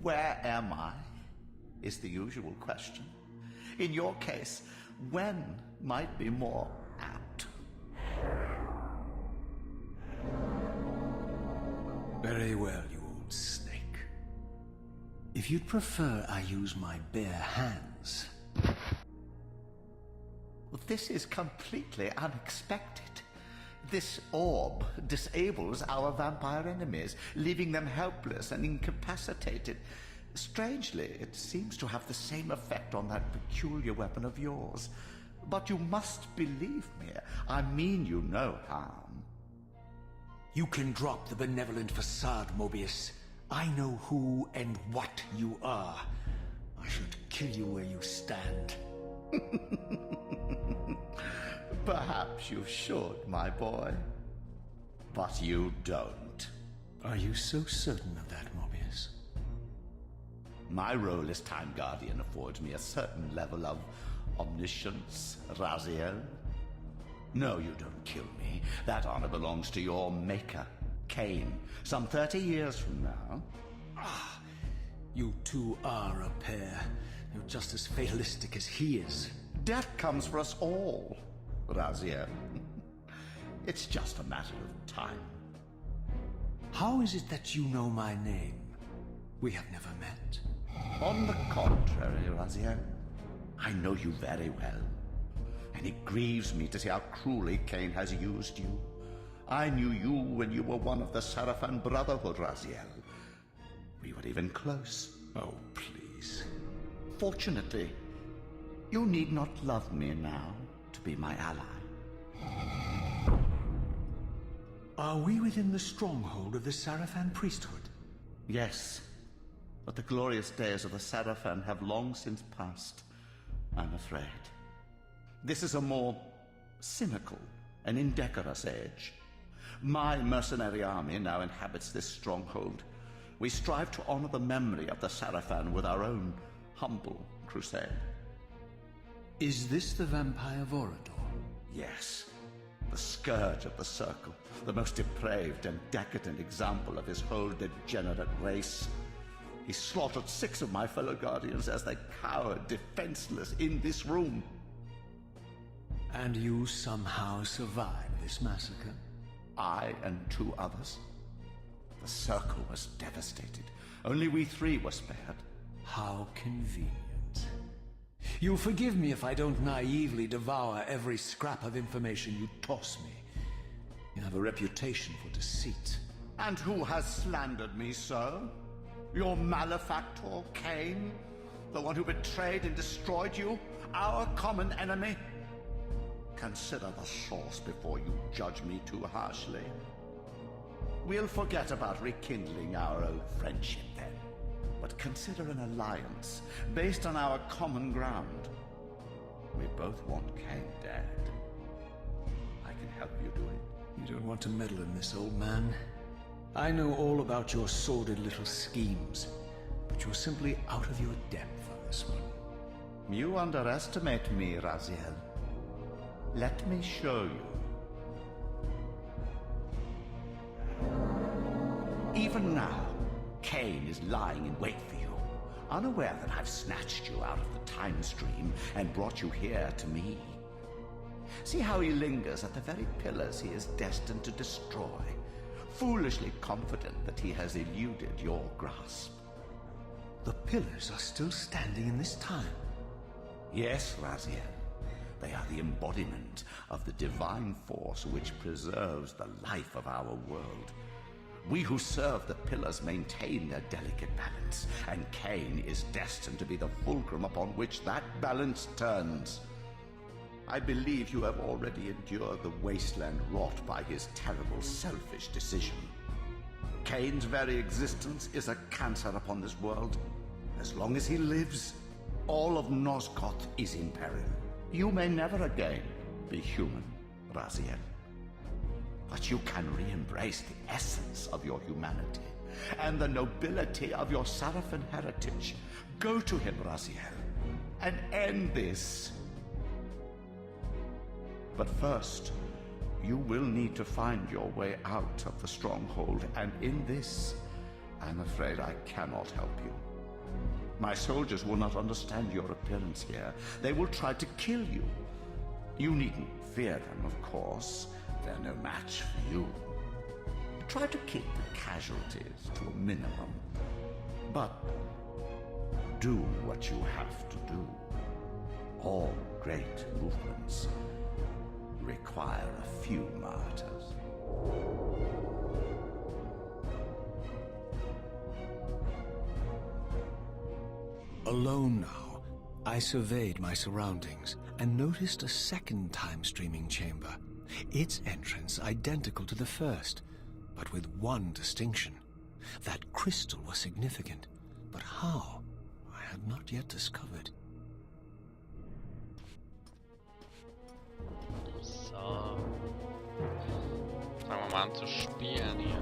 Where am I? Is the usual question. In your case, when might be more apt. Very well, you old snake. If you'd prefer I use my bare hands... Well, this is completely unexpected. This orb disables our vampire enemies, leaving them helpless and incapacitated. Strangely, it seems to have the same effect on that peculiar weapon of yours. But you must believe me. I mean you no harm. You can drop the benevolent facade, Moebius. I know who and what you are. I should kill you where you stand. Perhaps you should, my boy. But you don't. Are you so certain of that, Moebius? My role as Time Guardian affords me a certain level of omniscience, Raziel. No, you don't kill me. That honor belongs to your maker, Kain, some 30 years from now. Ah, you two are a pair. You're just as fatalistic as he is. Death comes for us all, Raziel. It's just a matter of time. How is it that you know my name? We have never met. On the contrary, Raziel, I know you very well. And it grieves me to see how cruelly Kain has used you. I knew you when you were one of the Seraphan Brotherhood, Raziel. We were even close. Oh, please. Fortunately, you need not love me now to be my ally. Are we within the stronghold of the Seraphan priesthood? Yes, but the glorious days of the Seraphan have long since passed, I'm afraid. This is a more cynical and indecorous age. My mercenary army now inhabits this stronghold. We strive to honor the memory of the Seraphan with our own humble crusade. Is this the vampire Vorador? Yes, the scourge of the Circle, the most depraved and decadent example of his whole degenerate race. He slaughtered 6 of my fellow Guardians as they cowered defenseless in this room. And you somehow survived this massacre? I and 2 others. The Circle was devastated. Only we 3 were spared. How convenient. You'll forgive me if I don't naively devour every scrap of information you toss me. You have a reputation for deceit. And who has slandered me so? Your malefactor, Kain? The one who betrayed and destroyed you? Our common enemy? Consider the source before you judge me too harshly. We'll forget about rekindling our old friendship then. But consider an alliance based on our common ground. We both want Kain dead. I can help you do it. You don't want to meddle in this, old man. I know all about your sordid little schemes, but you're simply out of your depth on this one. You underestimate me, Raziel. Let me show you. Even now, Kain is lying in wait for you, unaware that I've snatched you out of the time stream and brought you here to me. See how he lingers at the very pillars he is destined to destroy, foolishly confident that he has eluded your grasp. The pillars are still standing in this time. Yes, Raziel. They are the embodiment of the divine force which preserves the life of our world. We who serve the pillars maintain their delicate balance, and Kain is destined to be the fulcrum upon which that balance turns. I believe you have already endured the wasteland wrought by his terrible, selfish decision. Kain's very existence is a cancer upon this world. As long as he lives, all of Nosgoth is in peril. You may never again be human, Raziel. But you can re-embrace the essence of your humanity and the nobility of your Seraphan heritage. Go to him, Raziel, and end this. But first, you will need to find your way out of the stronghold, and in this, I'm afraid I cannot help you. My soldiers will not understand your appearance here. They will try to kill you. You needn't fear them, of course. They're no match for you. Try to keep the casualties to a minimum. But do what you have to do. All great movements require a few martyrs. Alone now, I surveyed my surroundings and noticed a second time-streaming chamber. Its entrance identical to the first, but with one distinction. That crystal was significant, but how, I had not yet discovered. So. Fangen wir mal an zu spielen hier.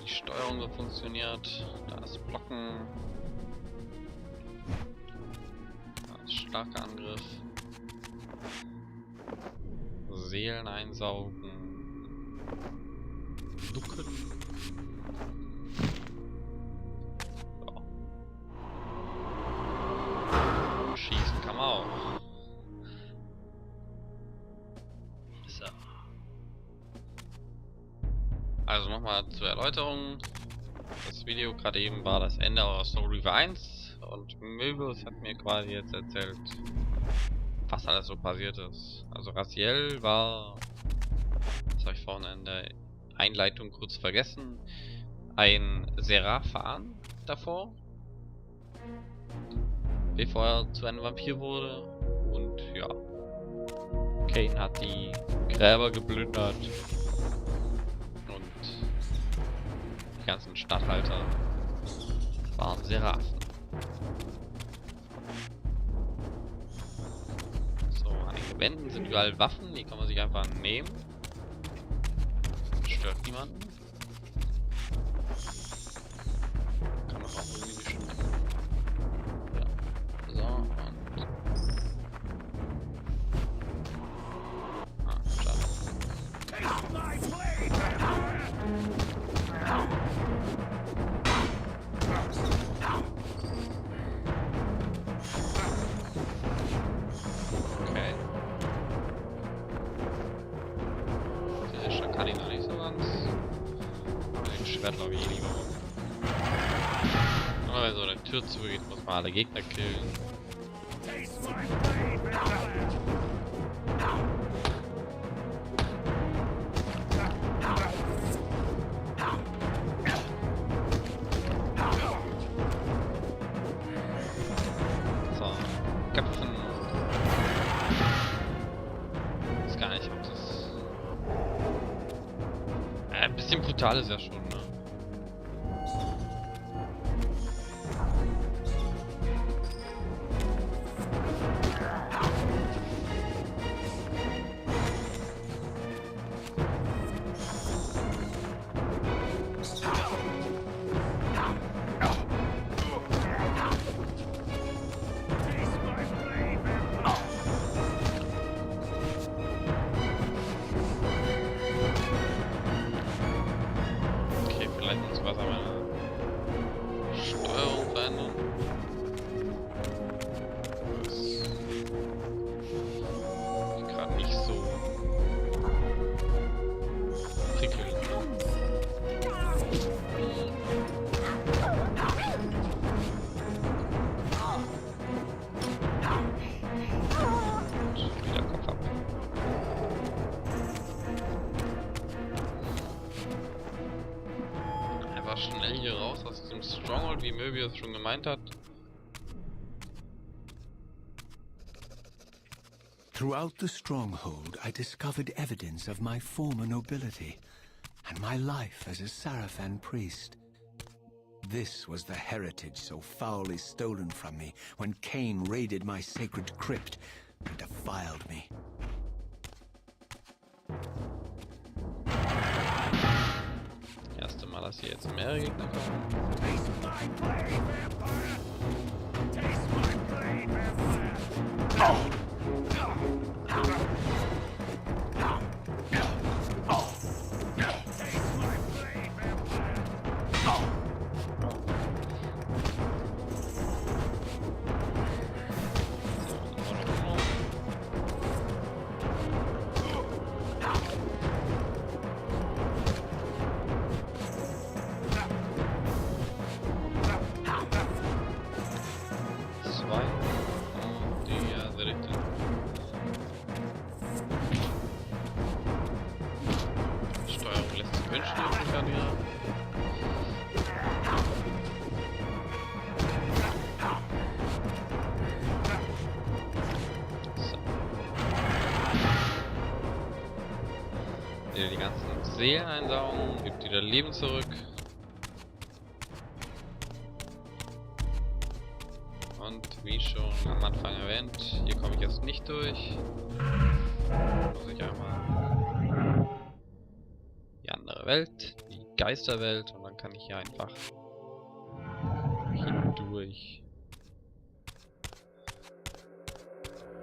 Die Steuerung so funktioniert. Da ist Blocken. Da ist starker Angriff. Seelen einsaugen. Ducken. So. Schießen kann man auch. So. Also nochmal zur Erläuterung. Das Video gerade eben war das Ende aus Reaver 1 und Moebius hat mir quasi jetzt erzählt, was alles so passiert ist. Also Raziel war, das habe ich vorhin in der Einleitung kurz vergessen, ein Serafan davor, bevor er zu einem Vampir wurde. Und ja, Kain hat die Gräber geplündert und die ganzen Statthalter waren Serafen. So, an den Wänden sind überall Waffen, die kann man sich einfach nehmen. Stört niemanden. Kann man auch irgendwie bestimmt. Ja. So, und. Schade. Okay. Der kann ich noch nicht so ganz. Den Schwert glaube ich lieber. Aber wenn so eine Tür zugeht, muss man alle Gegner killen. So, kämpfen. Ich weiß gar nicht, ob das. Ein bisschen brutal ist ja schon, ne? Schnell hier raus aus diesem Stronghold, wie Moebius schon gemeint hat. Throughout the stronghold, I discovered evidence of my former nobility and my life as a Serafan priest. This was the heritage so foully stolen from me when Kain raided my sacred crypt and defiled me. Erste Mal, dass hier jetzt mehrere Gegner kommen. Seelen einsaugen, gibt wieder Leben zurück. Und wie schon am Anfang erwähnt, hier komme ich jetzt nicht durch. Muss ich einmal die andere Welt, die Geisterwelt, und dann kann ich hier einfach hindurch.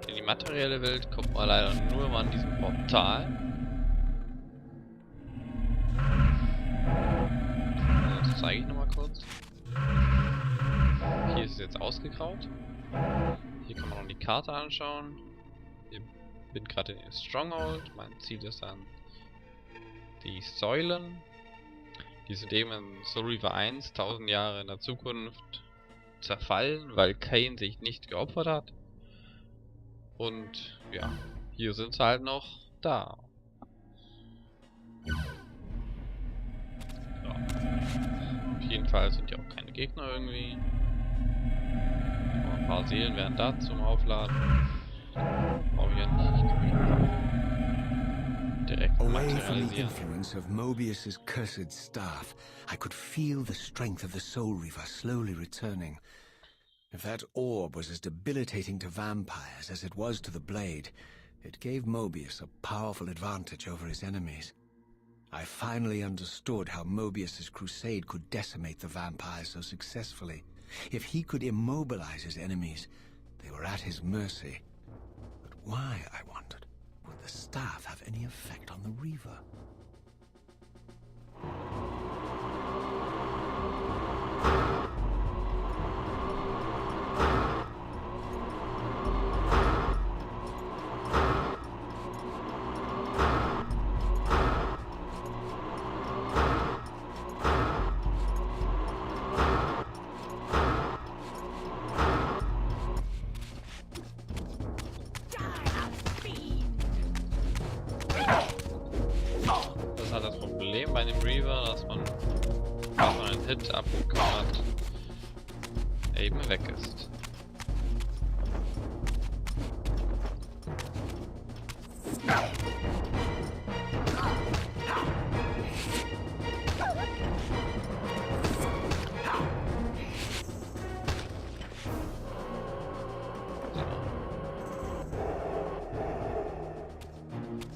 In die materielle Welt kommt man leider nur mal an diesem Portal. Das zeige ich nochmal kurz. Hier ist es jetzt ausgegraut. Hier kann man noch die Karte anschauen. Ich bin gerade in Stronghold. Mein Ziel ist dann die Säulen. Die sind eben in Soul Reaver 1 1000 Jahre in der Zukunft zerfallen, weil Kain sich nicht geopfert hat. Und ja, hier sind sie halt noch da. Ja. Auf jeden Fall sind ja auch keine Gegner irgendwie. Aber ein paar Seelen wären da zum Aufladen. Brauche ich ja nicht. Ich kann mich einfach direkt Away from the materialisieren. influence of Moebius's cursed staff, I could feel the strength of the Soul Reaver slowly returning. If that orb was as debilitating to vampires as it was to the blade, it gave Moebius a powerful advantage over his enemies. I finally understood how Moebius's crusade could decimate the vampires so successfully. If he could immobilize his enemies, they were at his mercy. But why, I wondered, would the staff have any effect on the Reaver? Das ist halt das Problem bei dem Reaver, dass man, wenn man einen Hit abbekommen hat, eben weg ist.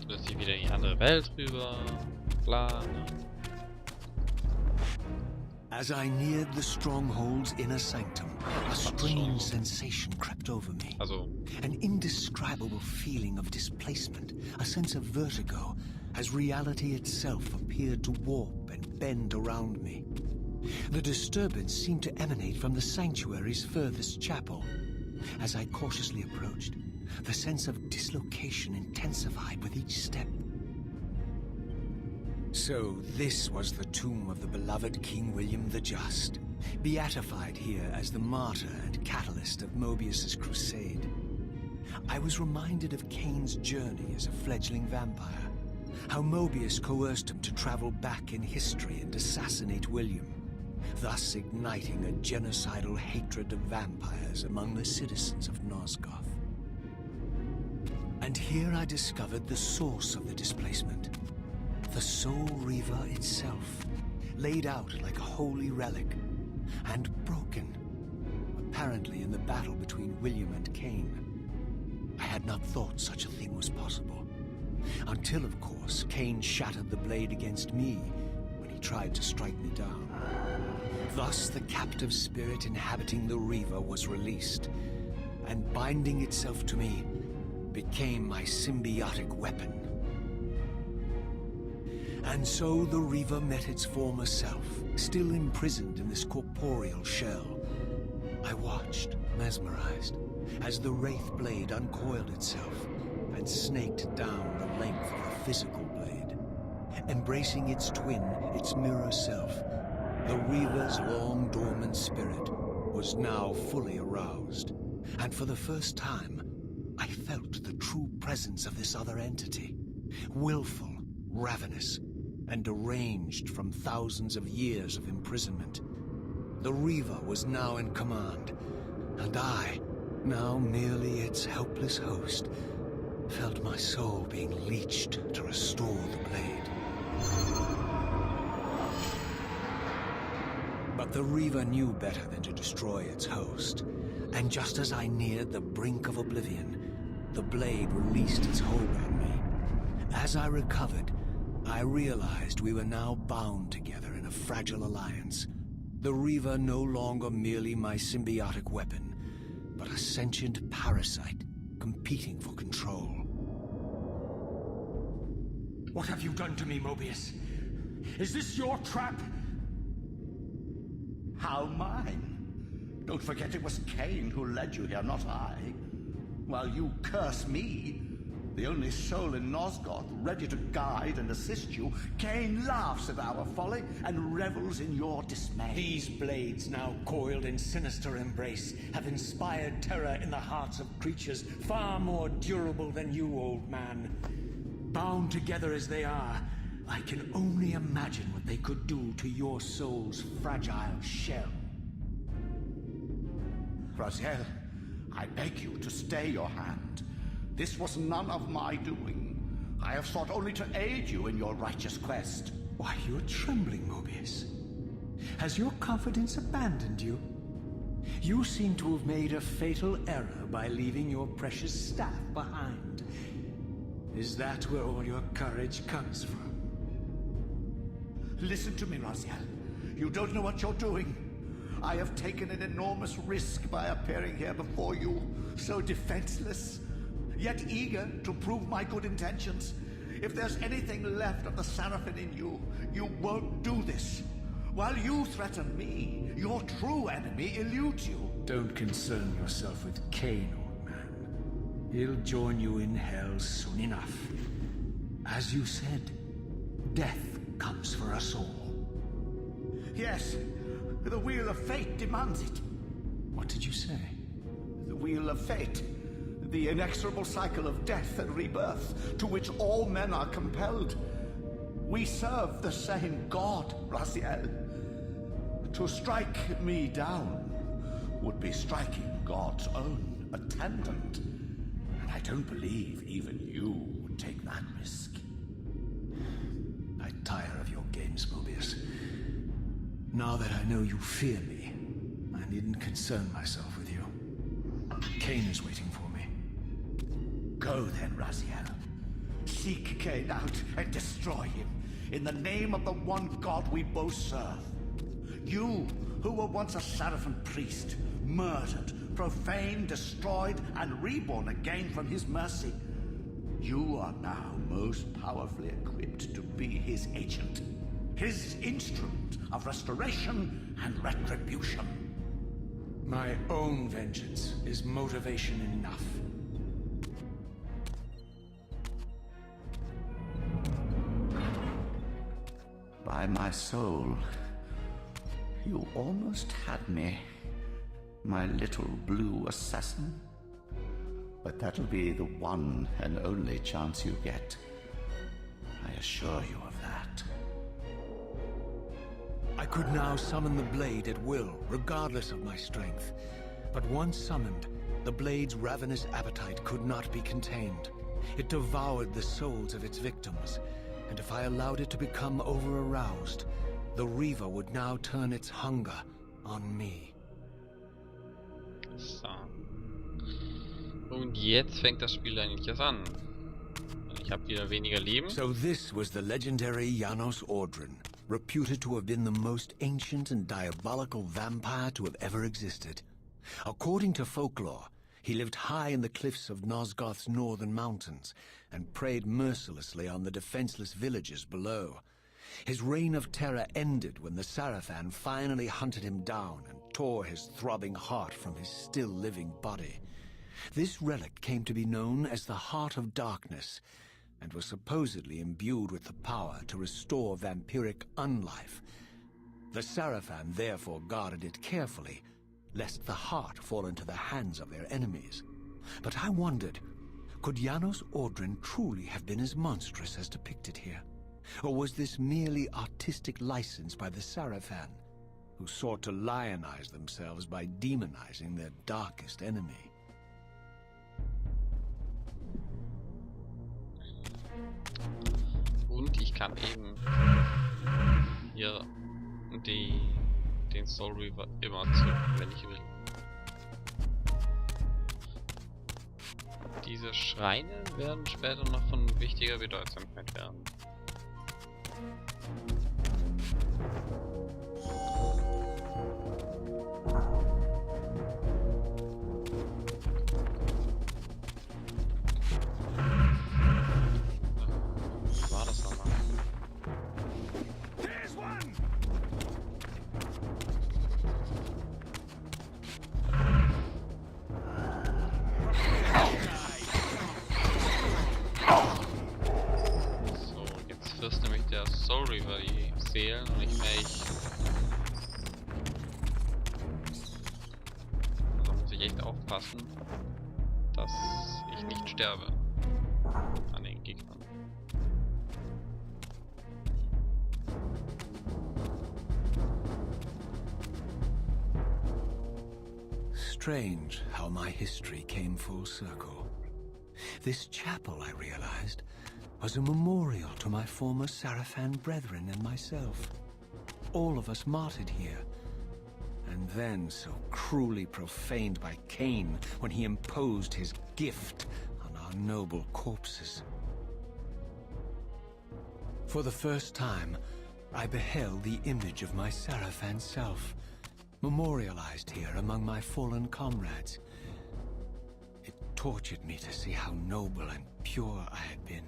Lässt sich wieder in die andere Welt rüber. Klar. As I neared the stronghold's inner sanctum, a strange sensation crept over me. Also, An indescribable feeling of displacement, a sense of vertigo, as reality itself appeared to warp and bend around me. The disturbance seemed to emanate from the sanctuary's furthest chapel. As I cautiously approached, the sense of dislocation intensified with each step. So this was the tomb of the beloved King William the Just, beatified here as the martyr and catalyst of Moebius's crusade. I was reminded of Kain's journey as a fledgling vampire, how Moebius coerced him to travel back in history and assassinate William, thus igniting a genocidal hatred of vampires among the citizens of Nosgoth. And here I discovered the source of the displacement. The Soul Reaver itself, laid out like a holy relic, and broken, apparently in the battle between William and Kain. I had not thought such a thing was possible, until, of course, Kain shattered the blade against me when he tried to strike me down. Thus, the captive spirit inhabiting the Reaver was released, and binding itself to me, became my symbiotic weapon. And so the Reaver met its former self, still imprisoned in this corporeal shell. I watched, mesmerized, as the Wraith blade uncoiled itself and snaked down the length of the physical blade. Embracing its twin, its mirror self, the Reaver's long dormant spirit was now fully aroused. And for the first time, I felt the true presence of this other entity, willful, ravenous, and deranged from thousands of years of imprisonment. The Reaver was now in command, and I, now merely its helpless host, felt my soul being leeched to restore the blade. But the Reaver knew better than to destroy its host. And just as I neared the brink of oblivion, the blade released its hold on me. As I recovered, I realized we were now bound together in a fragile alliance. The Reaver no longer merely my symbiotic weapon, but a sentient parasite competing for control. What have you done to me, Moebius? Is this your trap? How mine? Don't forget it was Kain who led you here, not I. While you curse me, the only soul in Nosgoth ready to guide and assist you, Kain laughs at our folly and revels in your dismay. These blades, now coiled in sinister embrace, have inspired terror in the hearts of creatures far more durable than you, old man. Bound together as they are, I can only imagine what they could do to your soul's fragile shell. Raziel, I beg you to stay your hand. This was none of my doing. I have sought only to aid you in your righteous quest. Why, you're trembling, Moebius. Has your confidence abandoned you? You seem to have made a fatal error by leaving your precious staff behind. Is that where all your courage comes from? Listen to me, Raziel. You don't know what you're doing. I have taken an enormous risk by appearing here before you, so defenseless, yet eager to prove my good intentions. If there's anything left of the Seraphim in you, you won't do this. While you threaten me, your true enemy eludes you. Don't concern yourself with Kain, old man. He'll join you in hell soon enough. As you said, death comes for us all. Yes, the Wheel of Fate demands it. What did you say? The Wheel of Fate. The inexorable cycle of death and rebirth to which all men are compelled. We serve the same God, Raziel. To strike me down would be striking God's own attendant. And I don't believe even you would take that risk. I tire of your games, Moebius. Now that I know you fear me, I needn't concern myself with you. Kain is waiting for me. Go then, Raziel. Seek Kain out and destroy him in the name of the one God we both serve. You, who were once a Seraphim priest, murdered, profaned, destroyed, and reborn again from his mercy. You are now most powerfully equipped to be his agent, his instrument of restoration and retribution. My own vengeance is motivation enough. By my soul, you almost had me, my little blue assassin. But that'll be the one and only chance you get. I assure you of that. I could now summon the blade at will, regardless of my strength. But once summoned, the blade's ravenous appetite could not be contained. It devoured the souls of its victims, and if I allowed it to become over-aroused, the Reaver would now turn its hunger on me. So. Und jetzt fängt das Spiel eigentlich erst an. Ich habe wieder weniger Leben. So this was the legendary Janos Ordrin, reputed to have been the most ancient and diabolical vampire to have ever existed. According to folklore, he lived high in the cliffs of Nosgoth's northern mountains and preyed mercilessly on the defenseless villages below. His reign of terror ended when the Seraphim finally hunted him down and tore his throbbing heart from his still-living body. This relic came to be known as the Heart of Darkness, and was supposedly imbued with the power to restore vampiric unlife. The Seraphim therefore guarded it carefully, lest the heart fall into the hands of their enemies. But I wondered, could Janos Ordrin truly have been as monstrous as depicted here? Or was this merely artistic license by the Seraphim, who sought to lionize themselves by demonizing their darkest enemy? Und ich kann eben hier den Soul Reaver immer zünden, wenn ich will. Diese Schreine werden später noch von wichtiger Bedeutsamkeit werden. Was war das nochmal? Frisst nämlich der Soul Reaver die Seelen und nicht mehr ich. Da muss ich echt aufpassen, dass ich nicht sterbe an den Gegnern. Strange how my history came full circle. This chapel, I realized, was a memorial to my former Serafan brethren and myself. All of us martyred here, and then so cruelly profaned by Kain when he imposed his gift on our noble corpses. For the first time, I beheld the image of my Serafan self, memorialized here among my fallen comrades. It tortured me to see how noble and pure I had been,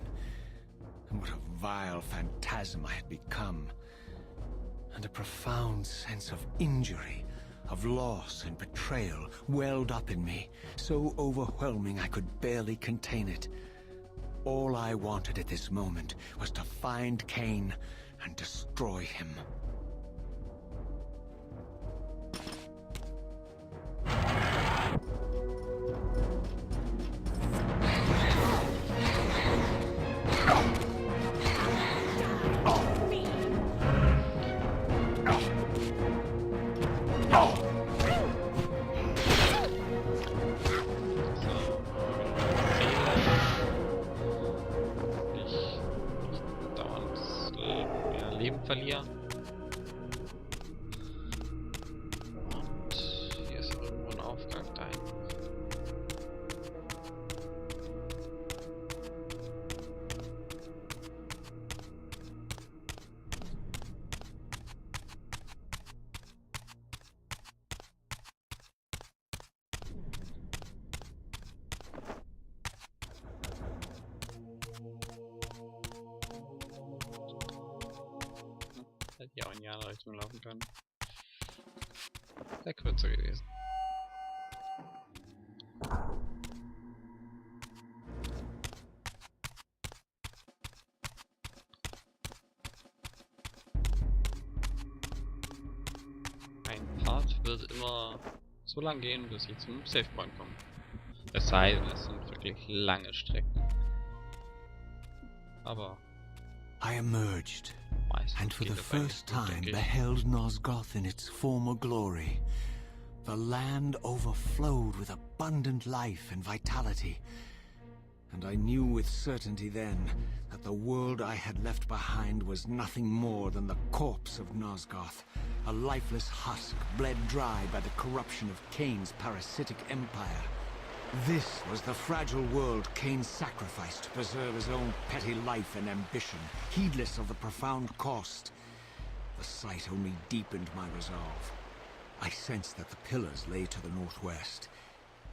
and what a vile phantasm I had become. And a profound sense of injury, of loss and betrayal welled up in me, so overwhelming I could barely contain it. All I wanted at this moment was to find Kain and destroy him. Verlieren. Und hier ist irgendwo ein Aufgang da hinten. Hätte ich auch in die andere Richtung laufen können. Wäre kürzer gewesen. Ein Part wird immer so lang gehen, bis ich zum Savepoint komme. Es sei denn, es sind wirklich lange Strecken. Aber I emerged, and for the first time beheld Nosgoth in its former glory. The land overflowed with abundant life and vitality, and I knew with certainty then that the world I had left behind was nothing more than the corpse of Nosgoth, a lifeless husk bled dry by the corruption of Kain's parasitic empire. This was the fragile world Kain sacrificed to preserve his own petty life and ambition, heedless of the profound cost. The sight only deepened my resolve. I sensed that the pillars lay to the northwest.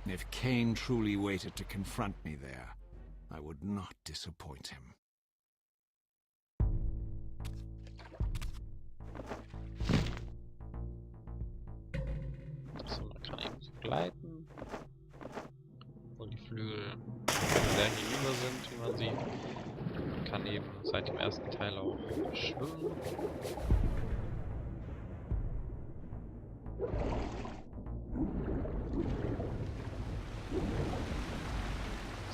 If Kain truly waited to confront me there, I would not disappoint him. So, man kann eben so gleiten. Obwohl die Flügel sehr hinüber sind, wie man sieht. Man kann eben seit dem ersten Teil auch schwimmen.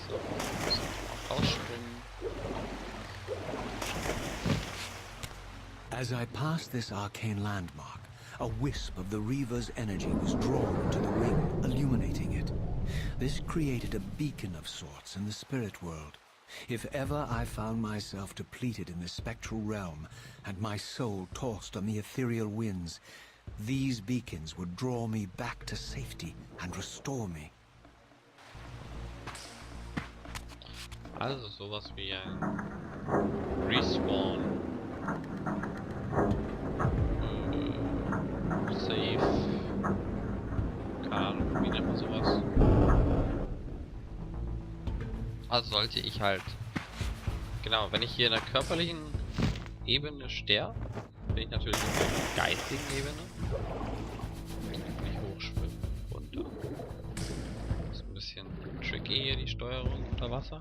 So, auch rausspringen. As I passed this arcane landmark, a wisp of the Reaver's energy was drawn into the ring, illuminating it. This created a beacon of sorts in the spirit world. If ever I found myself depleted in the spectral realm, and my soul tossed on the ethereal winds, these beacons would draw me back to safety and restore me. Also sowas wie ein Respawn. Safe. Keine Ahnung, wie nennt man sowas? Also sollte ich halt... Genau, wenn ich hier in der körperlichen Ebene sterbe, bin ich natürlich in der geistigen Ebene. Wenn ich hochschwimme, runter. Das ist ein bisschen tricky hier, die Steuerung unter Wasser.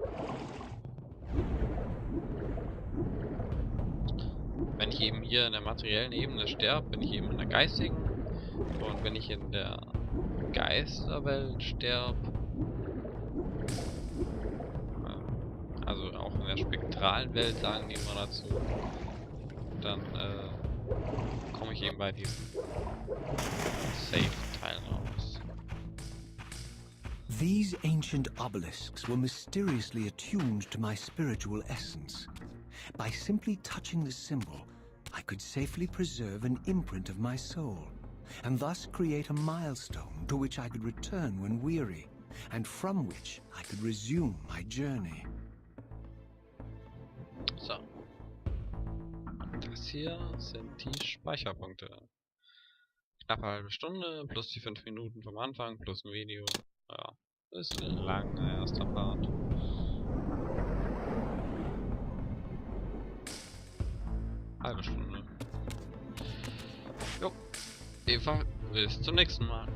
Wenn ich eben hier in der materiellen Ebene sterbe, bin ich eben in der geistigen. Und wenn ich in der Geisterwelt sterbe, also auch in der spektralen Welt, sagen die immer dazu, dann komme ich eben bei diesem Safe-Teil raus. These ancient obelisks were mysteriously attuned to my spiritual essence. By simply touching the symbol, I could safely preserve an imprint of my soul, and thus create a milestone to which I could return when weary, and from which I could resume my journey. So. Das hier sind die Speicherpunkte. Knappe halbe Stunde, plus die 5 Minuten vom Anfang, plus ein Video. Ja, ist ein langer erster Part. Halbe Stunde. Jo, Eva, bis zum nächsten Mal.